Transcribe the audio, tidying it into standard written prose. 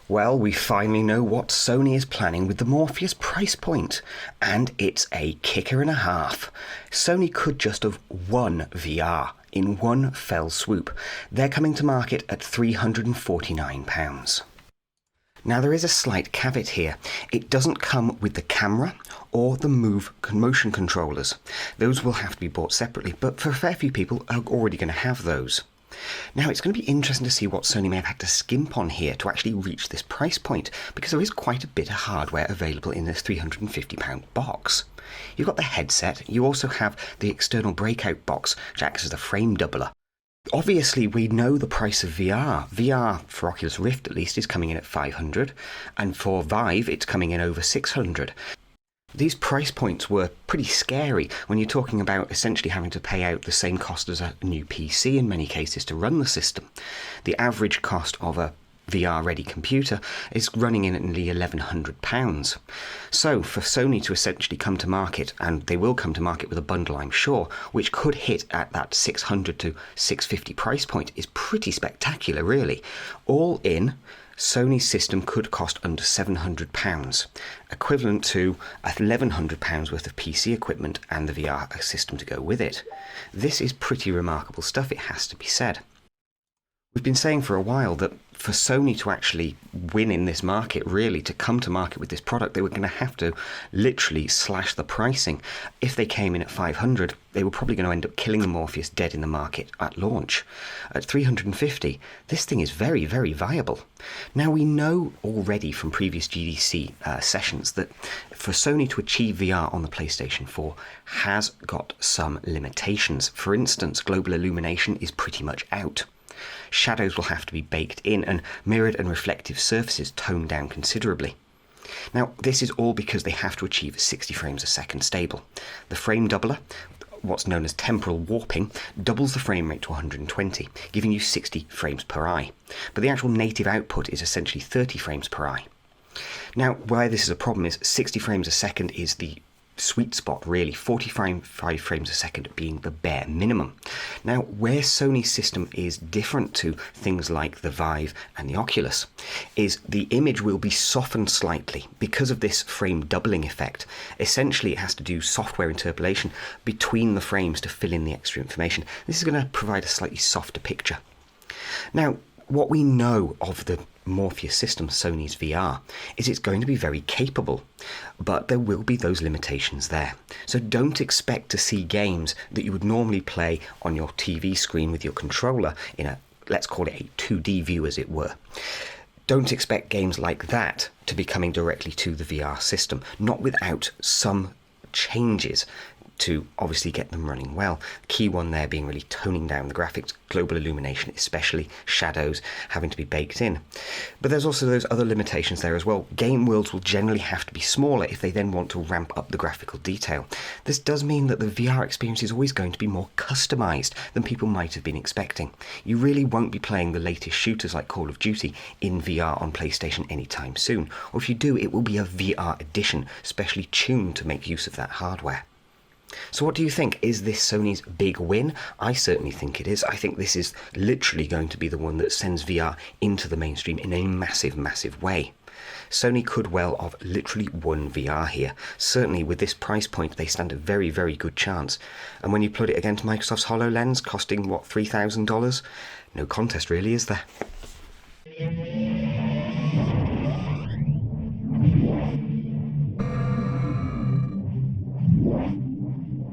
Well, we finally know what Sony is planning with the Morpheus price point, and it's a kicker and a half. Sony could just have won VR in one fell swoop. They're coming to market at £349. Now, there is a slight caveat here. It doesn't come with the camera or the motion controllers. Those will have to be bought separately, but for a fair few people are already going to have those. Now, it's going to be interesting to see what Sony may have had to skimp on here to actually reach this price point, because there is quite a bit of hardware available in this £350 box. You've got the headset, you also have the external breakout box, which acts as a frame doubler. Obviously, we know the price of VR. VR, for Oculus Rift at least, is coming in at $500, and for Vive, it's coming in over $600. These price points were pretty scary when you're talking about essentially having to pay out the same cost as a new PC in many cases to run the system. The average cost of a VR-ready computer is running in at nearly £1,100. So for Sony to essentially come to market, and they will come to market with a bundle I'm sure, which could hit at that $600 to $650 price point, is pretty spectacular really. All in, Sony's system could cost under £700, equivalent to £1,100 worth of PC equipment and the VR system to go with it. This is pretty remarkable stuff, it has to be said. We've been saying for a while that for Sony to actually win in this market, really, to come to market with this product, they were going to have to literally slash the pricing. If they came in at $500, they were probably going to end up killing the Morpheus dead in the market at launch. At $350, this thing is very, very viable. Now, we know already from previous GDC sessions that for Sony to achieve VR on the PlayStation 4 has got some limitations. For instance, global illumination is pretty much out. Shadows will have to be baked in, and mirrored and reflective surfaces toned down considerably. Now, this is all because they have to achieve 60 frames a second stable. The frame doubler, what's known as temporal warping, doubles the frame rate to 120, giving you 60 frames per eye. But the actual native output is essentially 30 frames per eye. Now, why this is a problem is 60 frames a second is the sweet spot, really, 45 frames a second being the bare minimum. Now, where Sony's system is different to things like the Vive and the Oculus is the image will be softened slightly because of this frame doubling effect. Essentially, it has to do software interpolation between the frames to fill in the extra information. This is going to provide a slightly softer picture. Now, what we know of the Morpheus system, Sony's VR, is it's going to be very capable, but there will be those limitations there. So don't expect to see games that you would normally play on your TV screen with your controller in a, let's call it a 2D view as it were. Don't expect games like that to be coming directly to the VR system, not without some changes to obviously get them running well. The key one there being really toning down the graphics, global illumination, especially shadows having to be baked in. But there's also those other limitations there as well. Game worlds will generally have to be smaller if they then want to ramp up the graphical detail. This does mean that the VR experience is always going to be more customized than people might have been expecting. You really won't be playing the latest shooters like Call of Duty in VR on PlayStation anytime soon. Or if you do, it will be a VR edition, specially tuned to make use of that hardware. So what do you think? Is this Sony's big win? I certainly think it is. I think this is literally going to be the one that sends VR into the mainstream in a massive, massive way. Sony could well have literally won VR here. Certainly with this price point, they stand a very, very good chance. And when you put it against Microsoft's HoloLens costing, what, $3,000? No contest really, is there?